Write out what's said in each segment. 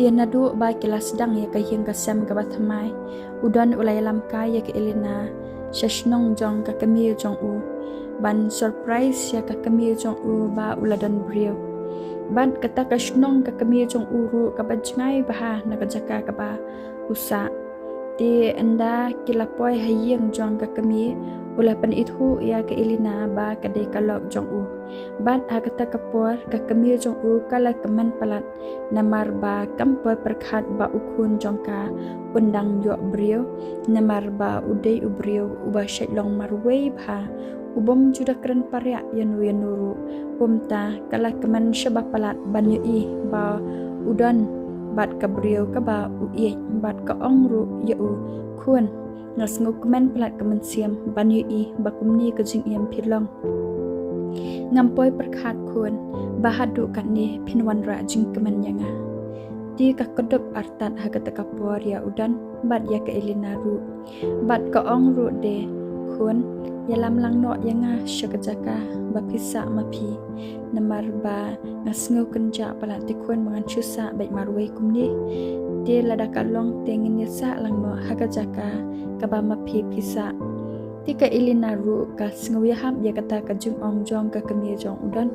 dia nadu ba kila sedang ya ka hing ka sem ka bathamai udan ulai lam ka ya ka Elina shashnong jong ka kamil jong u ban surprise ya ka kamil jong u ba uladan brio ban kata ka shnong ka kamil jong u ru ka bajngai ba na ka jaka ka ba usa ti anda kila poi hayeng jong ka kami ula pan ithu ya ka Elina ba ka de ka lok jong u ban agata ka por ka kami jong u kala kaman palat namar ba kampoi perkhat ba ukhun jong ka undang yo brio namar ba udai ubrio uba long marwei ba ubom juda keren parya yanu umta kala kaman shaba palat banyu i ba udan bat ka brio ka ba uie bat ka ongru ya u khun ngas ngukmen plat ka mensiam banyu i ba kumni ka jing yam philong ngampoi perkhat khun bahadu kan ni phinwan ra jing kaman yanga ti ka kodop artat hagata ka por ya udan bat ya ka Elina ru bat ka ongru de khun yalam lang no yanga shakajaka ba phisa mapi namar ba ngasngu kenja pala tikun mangan chusa baik marwei kumni dia lada kalong tengin yasa lang no hakajaka kaba mapi phisa tika Elina ru ka sngu yaham ya kata ka jung ong jong ka kami jong udan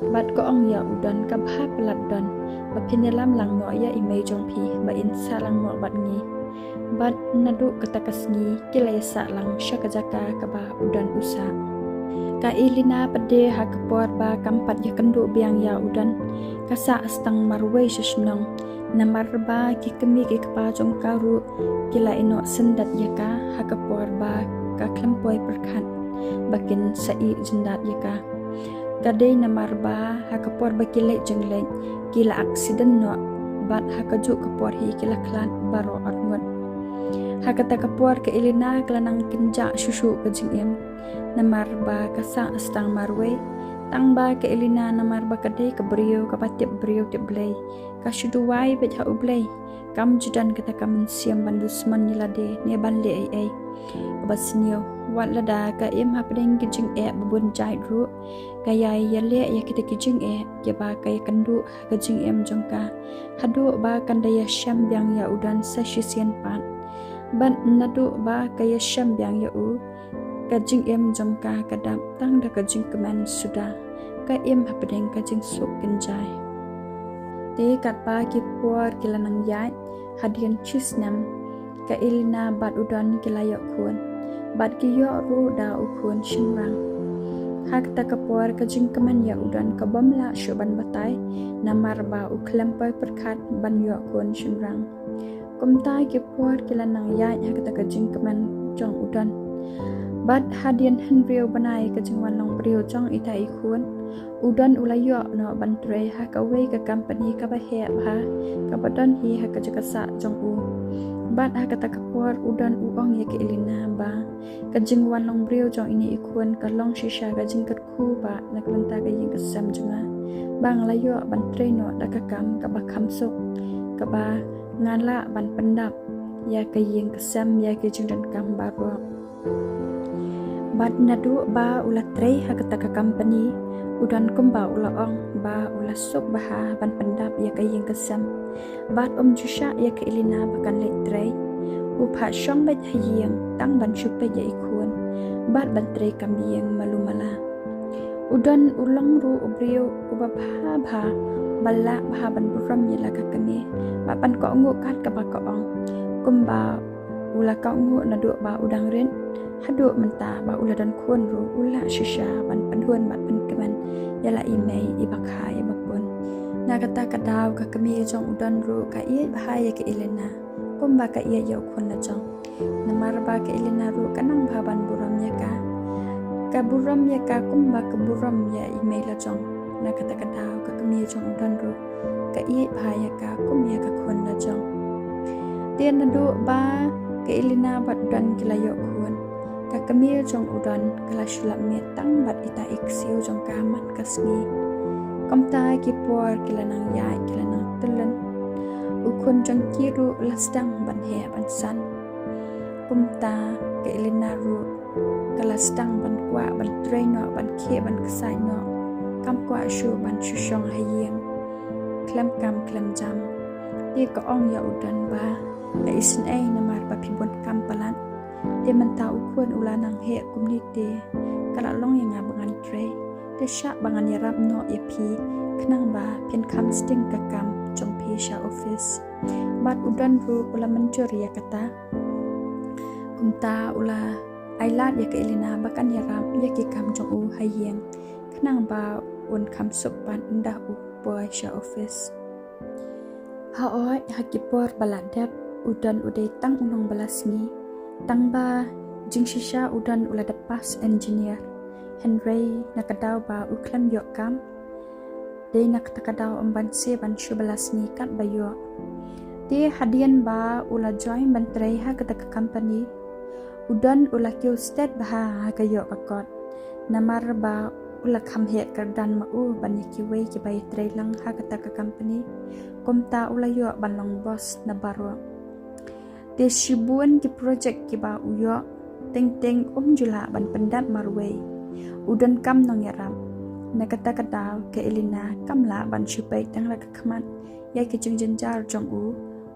bat ko ong ya udan ka bha pala dan ba phinelam lang no ya imei jong phi ba insa lang no bat ngi bat nadu kata kasngi kila yasa lang shakajaka kaba udan usa ka Elina pade hakapor ba kampat ya kendu biang ya udan kasa astang marwei shishnong namar ba ki kemi ki kapa jong karu kila ino sendat ya ka hakapor ba ka klempoi perkhat bakin sai jindat ya ka kadai namar ba hakapor ba kile jenglek kila aksiden no bat hakaju kapor hi kila klan baro arngot hakata kapor ke Elina kelanang kenja susu ke jingem namar ba kasa astang marwe tang ba ke Elina namar ba kadai ke brio ka patip brio te blai ka shuduwai bet ha ublai kam judan kata kam siam bandusman nilade ne ban le ai basnio wat lada ka em ha pedeng kijing e bubun jai ru kaya yale ya kita kijing e ke ba kaya kandu kijing em jongka hadu ba kandaya syam yang ya udan sa shisian pan ban nadu ba kaya syam yang ya u kajing em jongka kadam tang da kajing keman sudah ka em ha pedeng kajing suk kenjai te kat ba ki por kilanang yai hadian chisnam ka Elina bat udan kilayok khun bat ki yo ru da ukhun shimrang hak ta kapor ka jing kaman ya udan ka bamla shuban batai namar ba uklampai perkhat ban yo khun shimrang kumtai ki por kilanang ya hak ta ka jing kaman jong udan bat hadian henrio banai ka jing wanong brio jong ita ikhun udan ulayo no bantre ha ka wei ka company ka ba he ha ka badan hi ha ka jakasa jong u bat ha kata kapor udan uong ya ke Elina ba kajing wanong brio jong ini ikun kalong shisha kajing katku ba naklanta ka ying kasam junga bang layo ban treno dakakam ka ba khamsuk ka ba ngala ban pendap ya ka ying kasam ya ke jingdan kam ba ro bat nadu ba ula trei ha kata ka company udan kumba ula ong ba ula suk bah ban pendap ya ka ying kasam bat jusha ya ke Elina bakan lek trei upha shong bet hayeng tang ban shupe ya ikun bat ban trei kambieng malumala udan ulang ru ubrio uba bha balla bha ban buram ya la ka kami ba pan ko ngu kat ka ba ko ong kumba ula ka ngu nadu ba udang ren hadu menta ba ula dan khun ru ula shisha ban panhuan bat pan keman yala imei ibakha ya bapun na kata kadaw ka kami jong udan ru ka ie bahaya ke Elina kumba ka ie ya khun na jong namar ba ke Elina ru kanang bhaban buram ya ka buram ya ka kumba ka buram ya imei la jong na kata kadaw ka kami jong udan ru ka ie bahaya ka kum ya ka khun na jong tian na du ba ke Elina bat dan kilayo khun ka kami jong udan kala shulap me tang bat ita iksiu jong kaman kasngi komta ki por kilanang ya kilanang tulen ukun jong kiru lastang ban he ban san kumta ke Elina ru kalastang ban kwa ban traino ban khe ban ksai no kam kwa shu ban shushong hayeng klam kam klam jam Dia ke ong ya udan ba ka isin namar ba pibon kampalan. Dia mentau kuan ulanang he community kala long yang abangan tre. Dia syak bangan yarap no ya pi kenang ba pin kam sting ka kam jong pi sha office. Bat udan ru ula mencur ya kata. Kumta ula ailat ya ke Elina bakan yarap ya ki kam jong u hayeng. Kenang ba un kam supan indah u boy sha office. Haoi hakipor baladap udan udai tang unong balasngi tang ba jing shisha udan ula depas engineer Henry nakadaw ba uklam yok kam day naktakadaw amban se ban shu balasngi kat bayo di hadian ba ula join bantray ha kata company udan ula kyo state ba ha kayo kakot namar ba ula kham he kardan ma u ban kiwei ki bai tray lang ha kata company komta ula yo ban long boss na baro de shibuan ki project ki ba uyo teng jula ban pendat marway udan kam nong yaram na kata ke Elina kamla ban shupai tang la kamat ya ki jenjar jong u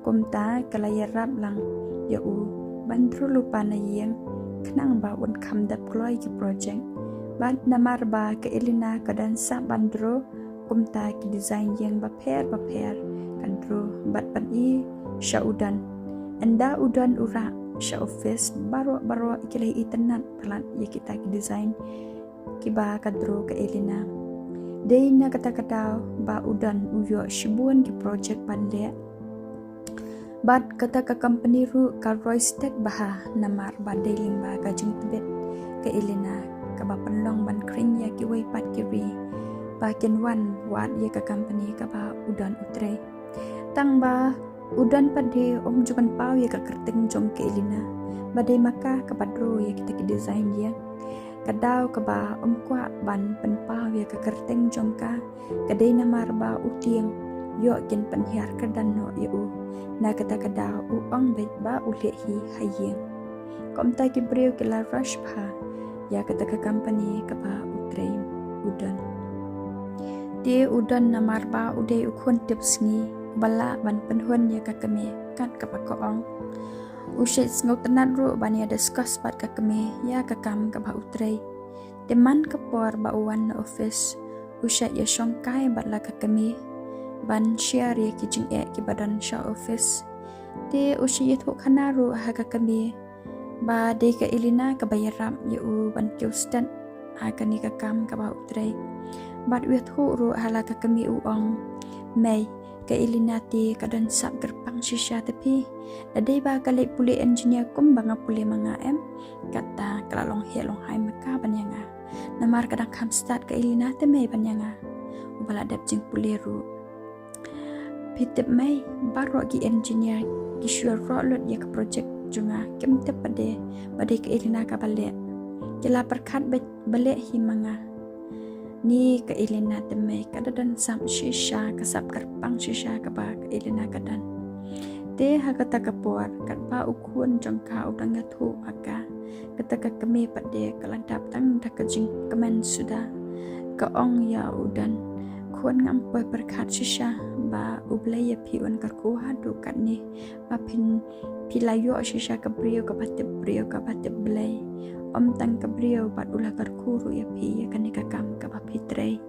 komta kala yarap lang ya u ban lupa na yeng knang ba un kam dap kloi ki project ban namar ba ke Elina kadan sa bandro komta ki design yeng ba per kadro bat ban i sha udan anda udan ura sha office baro ikilai itenat pelan ya kita ki design kiba kadro ke Elina dei na kata ba udan uyo shibuan ki project pande bat kata ka company ru ka roistek baha namar ba deiling ba ka jing tibet ke Elina ka ba penlong ban kring ya ki wei pat kiri ba ken wan wat ya ka company ka ba udan utre tang ba udan pade jukan pau ya ka kerteng jong ke Elina badai maka ka padro ya kita ki design ya kadau ka ba kwa ban pen pau ya ka kerteng jong ka kadai namar ba utieng yo ken penhiar kadan no ya u na kata kadau ong bet ba ule hi hayeng kom ta ki breu ki la rush pha ya kata ka company ka ba utre udan de udan namar ba udai ukhon tips ngi bala ban penhuan ya kakame kat kapakaong usai ngau tenat ru ban ya discuss pat kakame ya kakam ka ba utrei teman kapor ba uwan na office usai ya shongkai bat la kakame ban share ya kijing ki badan sha office de usai ya thok khana ru ha kakame ba de ka Elina ka bayaram ya u ban kyustan ha kani kakam ka ba utrei bat wi thu ru hala kakame uong mai ke Elina ti kadan sap gerpang shisha tepi dadai ba kale puli engineer kum banga puli manga em kata kalalong helong hai maka banyanga namar kadang kam start ke Elina te mai banyanga ubala dap jing puli ru pitep mai baro ki engineer ki sure rolot ya ke project junga kem te pade ke Elina ka bale kila perkat bale hi manga ni ke Elina teme kadadan sam shisha kasap kerpang shisha ka ba ke Elina kadan te hakata kapor kat ba ukun jangka udang thu aka kata kami pade kaladap tang dakajing kemen sudah ke ong ya udan kun ngampai perkat shisha ba ublaya piun karku hadu kat ni ba pilayo shisha ka brio ka batte blay om tang kabriyo bat ulah karkuru ya pi ya kanika kam ka papitre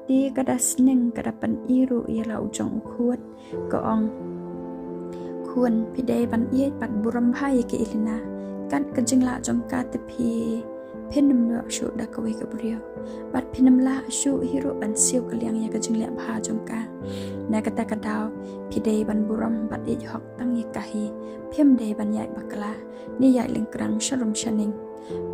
di kada sneng kada pan iru ya la ujong ukhuat ka ong khun pidai ban iet pat buram bhai ke Elina kan kajingla jong ka te pi phenum no shu da ka we kabriyo bat phenum la shu hiru an siu kaliang ya kajingla bha jong ka na kata kadaw pidai ban buram bat iet hok tang ya kahi phem dei ban yai bakala ni yai lengkrang sharum shaning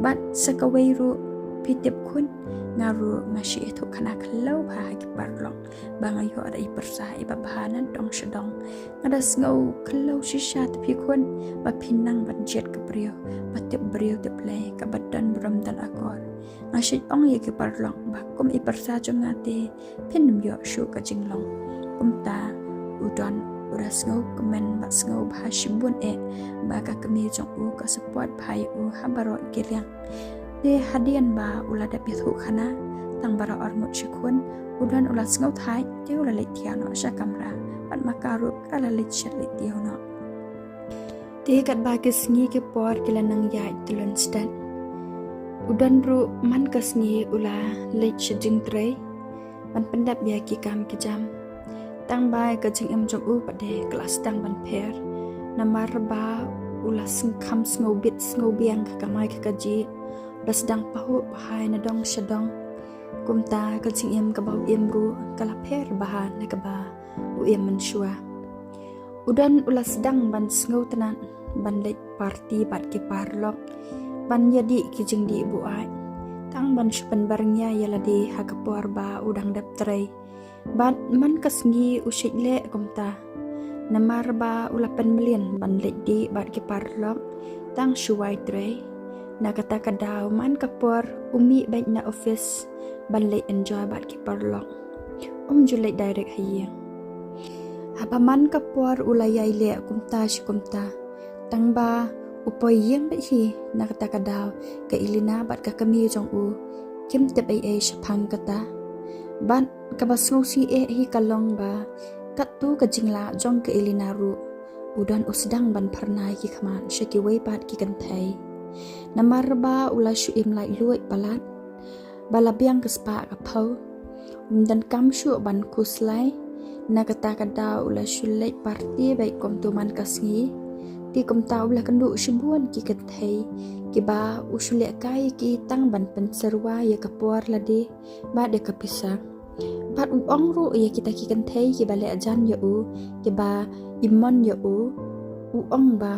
bat sakawai ru pitip khun ngaru ngashi itu kana kalau bah ki parlong bangayo ada ipersa iba bahanan dong sedong ada ngau kalau shisha tapi khun ba pinang banjet ke brio batip brio te play ka badan bram dan akor ngashi ong ye ki parlong ba kum ipersa jongate pinum yo shu ka jinglong kumta udon uras ngau kemen bas ngau bahashibun baka kemi jong u ka support bhai u habaro kiriang de hadian ba ulada pithu khana tang bara armut shikun udan ulas ngau thai te ula le tiano sha kamra pat makaru kala le chat le tiano te kat ba ke sngi ke por ke lanang ya tulun stan udan ru man ka sngi ula le chjing tre ban pendap ya ki kam ki jam tang bai ka jing em jong u pade kelas tang ban pher namar ba ula singkham sngo bit sngo biang ka mai ka ji das dang pahu bahai na dong shadong kumta ka jing em ka bau em ru kala pher bahan na ka ba u em man shua udan ula sedang ban sngo tanan ban le party bat ki parlok ban jadi ki jing di bu ai tang ban shupan barngya yala di hakapor ba udang dap trai ban man kasngi ushik le kumta namar ba ulapan million ban le di bat ki parlok tang shuwai trai na kata kadaw man kapor umi baik na office ban le enjoy bat ki parlok julai direct haye haba man kapor ulayai le kumta shi kumta tang ba upoy yang ba hi na kata kadaw ka Elina bat ka kami jong u kim te bai ai shapang kata ban ka basngu si e hi kalong ba kat tu ka jingla jong ka Elina ru udan usdang ban pharnai ki khaman shaki wei pat ki kan thai namar ba ula shu im lai luai palat bala biang ka spa ka phau dan kam shu ban kuslai na kata kadaw ula shu lai party bai kom tu man kasngi ti kom tau la kandu shibuan ki kathai ki ba usule kai ki tang ban pen serwa ya kapor la de ba de kapisa bat ong ru ya kita ki kanthai ki ba le ajan ya u ki ba imon ya u ong ba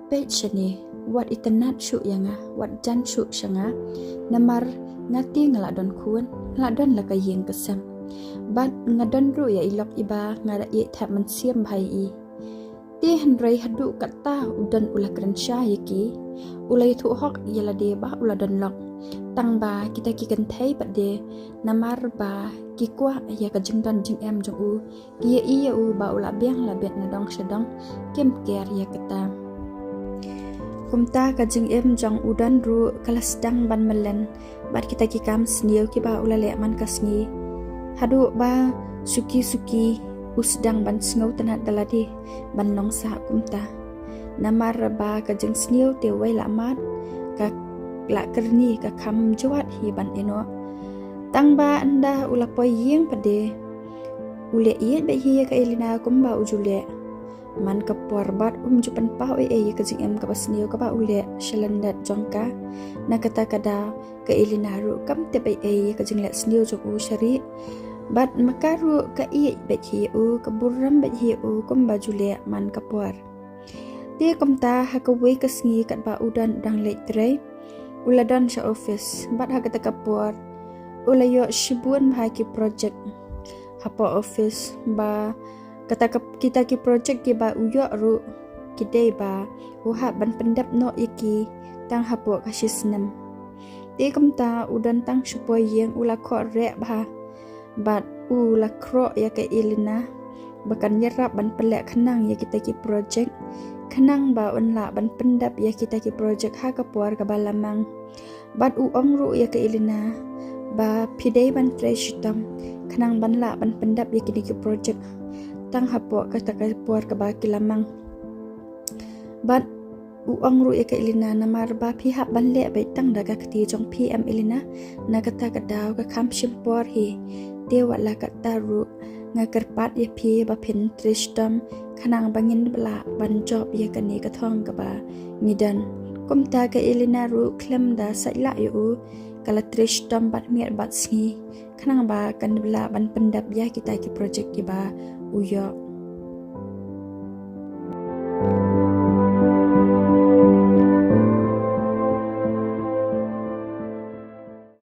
pe chane wat itanat shu yanga wat jan shu shanga namar ngati ngaladon khun ngaladon la kayeng kasam bat ngadon ru ya ilok iba ngara ye thap man siam bhai i ti hanrei hadu kata udan ula kransha yaki ulai thu hok yala de ba ula don lok tang ba kita ki kan thai pa de namar ba ki kwa ya ka jingdan jing em jong u ki i ya u ba ula biang la bet na dong shadong kem ker ya kata kumta ka jing em jong udan ru kalas dang ban melen bat kita ki kam sniu ki ba ula le man kasngi hadu ba suki usdang ban sngo tanat daladi ban long sa kumta namar ba ka jeng sniu te wai la mat ka la kerni ka kham jawat hi ban eno tang ba anda ula poi yeng pade ule ye be hi ka Elina kumba ujule man ka porbat jupan pau e ka jeng em ka basniu ka ba ule shalandat jongka na kata kada ka Elina ru kam te be e ka jeng la sniu jok u shari bat makaru ka i bet hi u ka buram bet hi u kom bajule man kapor te komta ha ka wei ka sngi kat ba udan dang le tre uladon sha office bat ha ka kapor ulayo shibun bha ki project hapa office ba kata kita ki project ki ba uyo ru kidei ba u ha ban pendap no iki tang hapo ka shisnam te komta udan tang shupoi yeng ula kho re ba bat la kro ya ke Elina bakan nyerap ban pelak khenang ya kita ki project khenang ba onla ban pendap ya kita ki project ha ka por ka balamang bat ong ru ya ke Elina ba pidei ban treshtam khenang ban la ban pendap ya kita ki project tang hapo ka ta ka por ka ba kilamang bat ong ru ya ke Elina namar ba pihak ban le bai tang daga kati jong PM Elina na kata ka daw ka kham shimpor hi dewa la kata ru ngakerpat ya pi ba pin trishtam khanang bangin bla ban job ya kani ka thong ka ba nidan kumta ka Elina ru klem da saila yu kala trishtam bat miat bat sngi khanang ba kan bla ban pendap ya kita ki project ki ba uyo